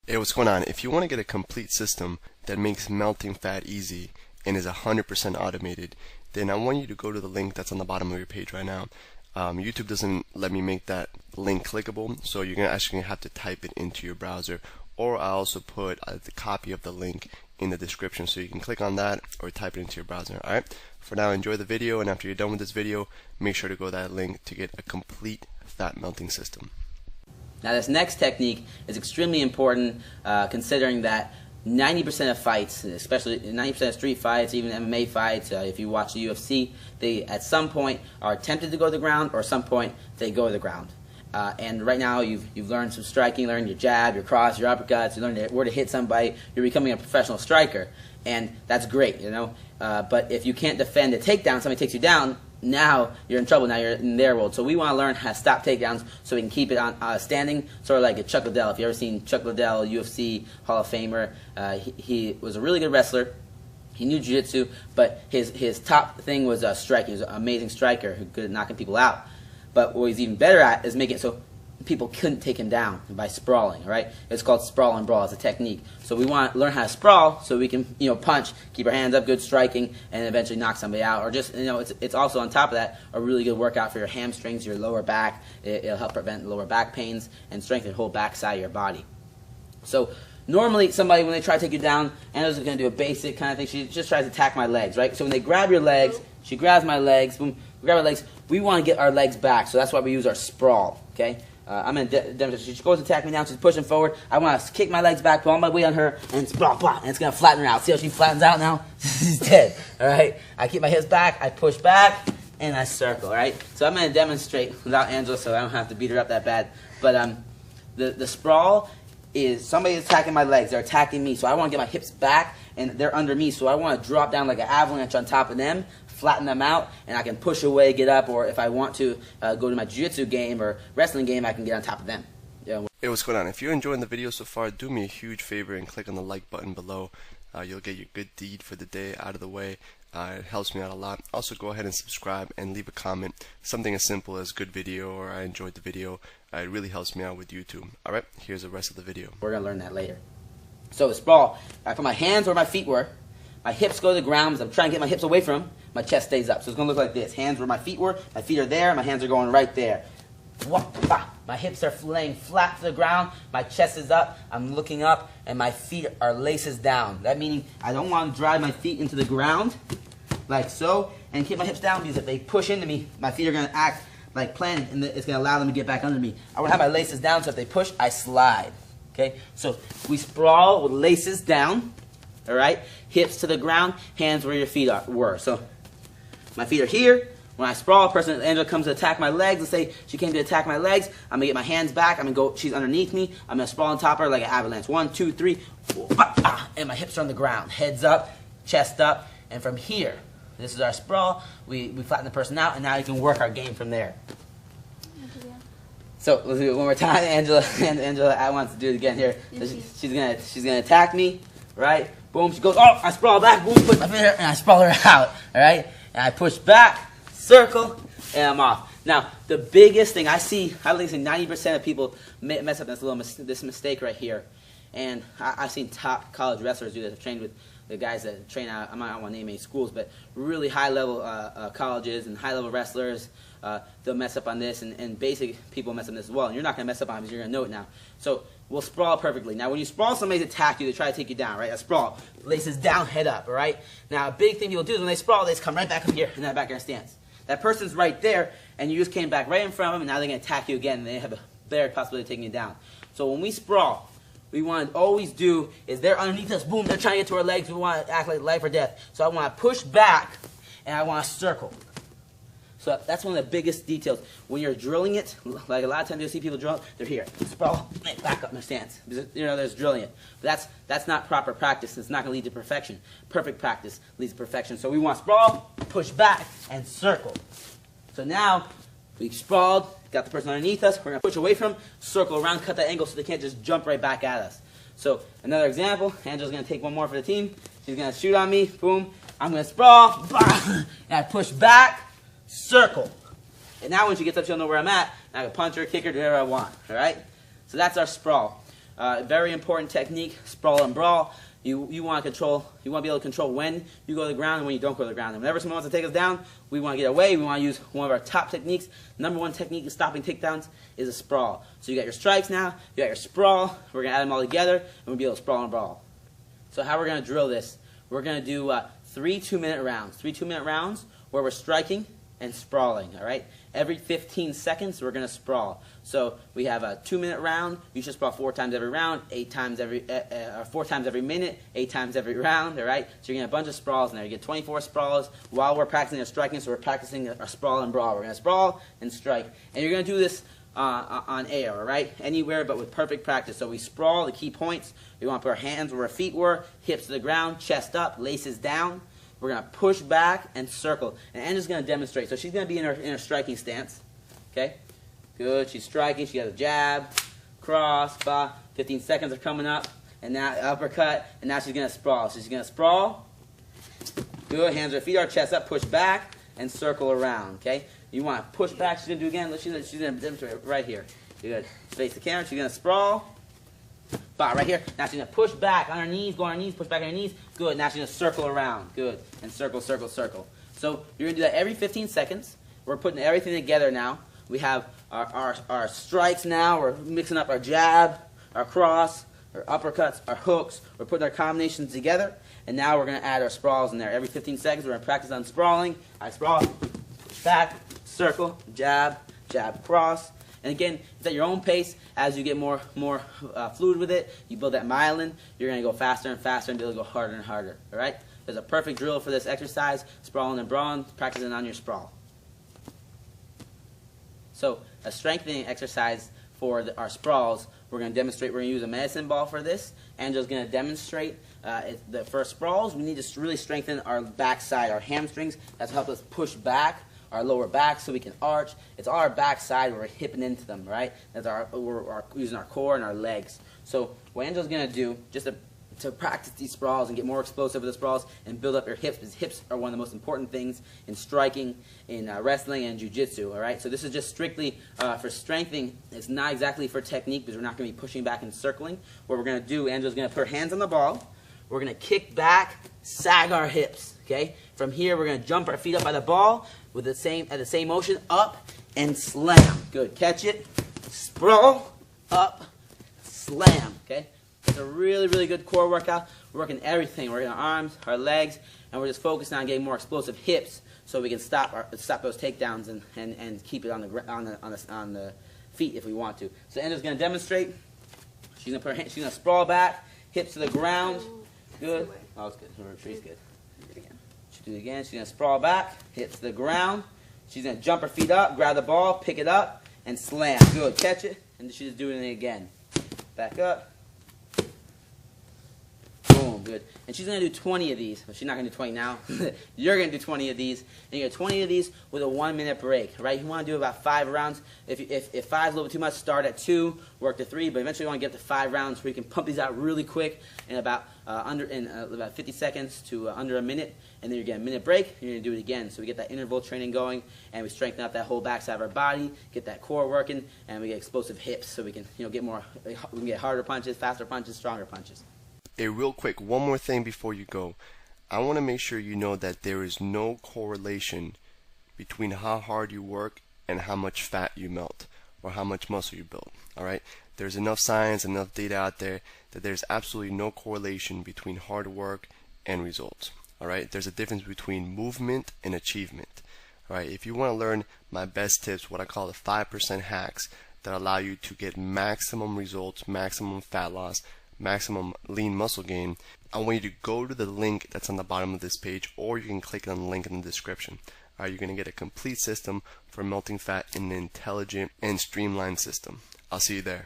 Hey, what's going on? If you want to get a complete system that makes melting fat easy and is 100% automated, then I want you to go to the link that's on the bottom of your page right now. YouTube doesn't let me make that link clickable, so you're actually gonna have to type it into your browser, or I also put the copy of the link in the description so you can click on that or type it into your browser. Alright, for now, enjoy the video, and after you're done with this video, make sure to go to that link to get a complete fat melting system. Now this next technique is extremely important, considering that 90% of fights, especially 90% of street fights, even MMA fights, if you watch the UFC, they at some point are tempted to go to the ground, or at some point they go to the ground. And right now you've learned some striking, you learned your jab, your cross, your uppercuts, you learned where to hit somebody, you're becoming a professional striker, and that's great, you know. But if you can't defend a takedown, somebody takes you down, now you're in trouble. Now you're in their world. So we want to learn how to stop takedowns so we can keep it on standing, sort of like a Chuck Liddell. If you've ever seen Chuck Liddell, UFC Hall of Famer, he was a really good wrestler. He knew jiu-jitsu, but his top thing was striking. He was an amazing striker who good at knocking people out. But what he's even better at is making it so people couldn't take him down by sprawling, right? It's called sprawl and brawl. It's a technique. So we want to learn how to sprawl so we can, punch, keep our hands up, good striking, and eventually knock somebody out. Or just, it's also on top of that a really good workout for your hamstrings, your lower back. It'll help prevent lower back pains and strengthen the whole back side of your body. So normally somebody, when they try to take you down, Angela's going to do a basic kind of thing. She just tries to attack my legs, right? So when they grab your legs, she grabs my legs, boom, we grab our legs. We want to get our legs back, so that's why we use our sprawl, okay? I'm going to demonstrate. She goes to attack me now. She's pushing forward. I want to kick my legs back, put all my weight on her, and blah, blah, and it's going to flatten her out. See how she flattens out now? She's dead, all right? I keep my hips back. I push back, and I circle, all right? So I'm going to demonstrate without Angela, so I don't have to beat her up that bad. But the sprawl is somebody attacking my legs. They're attacking me, so I want to get my hips back, and they're under me, so I want to drop down like an avalanche on top of them, flatten them out, and I can push away, get up, or if I want to go to my jiu-jitsu game or wrestling game, I can get on top of them. Hey, what's going on? If you're enjoying the video so far, do me a huge favor and click on the like button below. You'll get your good deed for the day out of the way. It helps me out a lot. Also, go ahead and subscribe and leave a comment. Something as simple as good video or I enjoyed the video. It really helps me out with YouTube. Alright, here's the rest of the video. We're going to learn that later. So the sprawl, I put my hands where my feet were. My hips go to the ground because I'm trying to get my hips away from them. My chest stays up. So it's going to look like this. Hands where my feet were. My feet are there. My hands are going right there. My hips are laying flat to the ground. My chest is up. I'm looking up. And my feet are laces down. That meaning I don't want to drive my feet into the ground like so and keep my hips down, because if they push into me, my feet are going to act like planning, and it's going to allow them to get back under me. I want to have my laces down, so if they push, I slide. Okay? So we sprawl with laces down. All right, hips to the ground, hands where your feet were. So my feet are here. When I sprawl, Angela comes to attack my legs. Let's say she came to attack my legs. I'm gonna get my hands back. I'm gonna go. She's underneath me. I'm gonna sprawl on top of her like an avalanche. 1, 2, 3, and my hips are on the ground. Heads up, chest up, and from here, this is our sprawl. We flatten the person out, and now you can work our game from there. So let's do it one more time. Angela, I want to do it again here. She's gonna attack me, right? Boom, she goes, oh, I sprawl back, boom, put my finger, and I sprawl her out, all right? And I push back, circle, and I'm off. Now, the biggest thing I see, I believe 90% of people mess up this mistake right here. And I've seen top college wrestlers do this. I've trained with the guys that train out, I don't want to name any schools, but really high-level colleges and high-level wrestlers, they'll mess up on this, and basic people mess up on this as well. And you're not going to mess up on it because you're going to know it now. So we'll sprawl perfectly. Now, when you sprawl, somebody's attack you. They try to take you down, right? A sprawl. Laces down, head up, all right? Now, a big thing you'll do is when they sprawl, they just come right back up here in that back air stance. That person's right there, and you just came back right in front of them, and now they're going to attack you again, and they have a better possibility of taking you down. So when we sprawl, we want to always do is they're underneath us, boom, they're trying to get to our legs. We want to act like life or death. So I want to push back, and I want to circle. So that's one of the biggest details. When you're drilling it, like a lot of times you'll see people drill, they're here. Sprawl, back up in their stance. There's drilling it. But that's not proper practice. It's not going to lead to perfection. Perfect practice leads to perfection. So we want to sprawl, push back, and circle. So now we've sprawled, got the person underneath us. We're going to push away from them, circle around, cut that angle so they can't just jump right back at us. So another example, Angela's going to take one more for the team. She's going to shoot on me, boom. I'm going to sprawl, and I push back, circle. And now when she gets up, she'll know where I'm at. And I can punch her, kick her, do whatever I want. All right? So that's our sprawl. Very important technique, sprawl and brawl. You want to be able to control when you go to the ground and when you don't go to the ground. And whenever someone wants to take us down, we want to get away. We want to use one of our top techniques. Number one technique in stopping takedowns is a sprawl. So you got your strikes now, you got your sprawl. We're going to add them all together, and we'll be able to sprawl and brawl. So how we're going to drill this? We're going to do 3 2-minute rounds. 3 2-minute rounds where we're striking and sprawling, all right? Every 15 seconds, we're going to sprawl. So we have a 2-minute round. You should sprawl 4 times every round, 4 times every minute, 8 times every round, all right? So you're going to get a bunch of sprawls in there. You get 24 sprawls while we're practicing our striking, so we're practicing our sprawl and brawl. We're going to sprawl and strike. And you're going to do this on air, all right? Anywhere but with perfect practice. So we sprawl, the key points. We want to put our hands where our feet were, hips to the ground, chest up, laces down. We're going to push back and circle. And Angela's going to demonstrate. So she's going to be in her striking stance. Okay? Good. She's striking. She has a jab, cross, 15 seconds are coming up. And now uppercut. And now she's going to sprawl. So she's going to sprawl. Good. Hands or feet are, chest up, push back, and circle around. Okay? You want to push back. She's going to do again. She's going to demonstrate right here. Good. Face the camera. She's going to sprawl. Right here. Now she's going to push back on her knees, go on her knees, push back on her knees. Good. Now she's going to circle around. Good. And circle, circle, circle. So you're going to do that every 15 seconds. We're putting everything together now. We have our strikes now. We're mixing up our jab, our cross, our uppercuts, our hooks. We're putting our combinations together. And now we're going to add our sprawls in there. Every 15 seconds we're going to practice on sprawling. I sprawl, push back, circle, jab, jab, cross. And again, it's at your own pace. As you get more fluid with it, you build that myelin, you're going to go faster and faster and be able to go harder and harder. All right? There's a perfect drill for this exercise, sprawling and brawling, practicing on your sprawl. So a strengthening exercise for our sprawls, we're going to demonstrate, we're going to use a medicine ball for this. Angela's going to demonstrate the first sprawls. We need to really strengthen our backside, our hamstrings. That's help us push back our lower back so we can arch. It's all our backside where we're hipping into them, right? We're using our core and our legs. So what Angela's going to do, just to practice these sprawls and get more explosive with the sprawls and build up your hips, because hips are one of the most important things in striking, in wrestling, and jiu-jitsu, all right? So this is just strictly for strengthening. It's not exactly for technique because we're not going to be pushing back and circling. What we're going to do, Angela's going to put her hands on the ball. We're going to kick back, sag our hips, okay? From here, we're going to jump our feet up by the ball with the same motion, up and slam. Good. Catch it, sprawl, up, slam, okay? It's a really, really good core workout. We're working everything. We're working our arms, our legs, and we're just focusing on getting more explosive hips so we can stop those takedowns and keep it on the feet if we want to. So Angela's going to demonstrate. She's going to put her hand, she's going to sprawl back, hips to the ground. Good. Oh, it's good. Her retreat's good. Do it again. She'll do it again. She's going to sprawl back, hips to the ground. She's going to jump her feet up, grab the ball, pick it up, and slam. Good. Catch it, and she's doing it again. Back up. Boom. Good. And she's going to do 20 of these. Well, she's not going to do 20 now. You're going to do 20 of these. And you get 20 of these with a 1-minute break. Right? You want to do about 5 rounds. If 5 is a little bit too much, start at 2, work to 3. But eventually you want to get to 5 rounds where you can pump these out really quick in about 50 seconds to under a minute. And then you get a minute break. You're going to do it again. So we get that interval training going, and we strengthen up that whole backside of our body, get that core working, and we get explosive hips so we can get more. We can get harder punches, faster punches, stronger punches. Hey, real quick, one more thing before you go. I want to make sure you know that there is no correlation between how hard you work and how much fat you melt or how much muscle you build. All right? There's enough science, enough data out there that there's absolutely no correlation between hard work and results. All right? There's a difference between movement and achievement. All right? If you want to learn my best tips, what I call the 5% hacks that allow you to get maximum results, maximum fat loss, maximum lean muscle gain, I want you to go to the link that's on the bottom of this page, or you can click on the link in the description. You're going to get a complete system for melting fat in an intelligent and streamlined system. I'll see you there.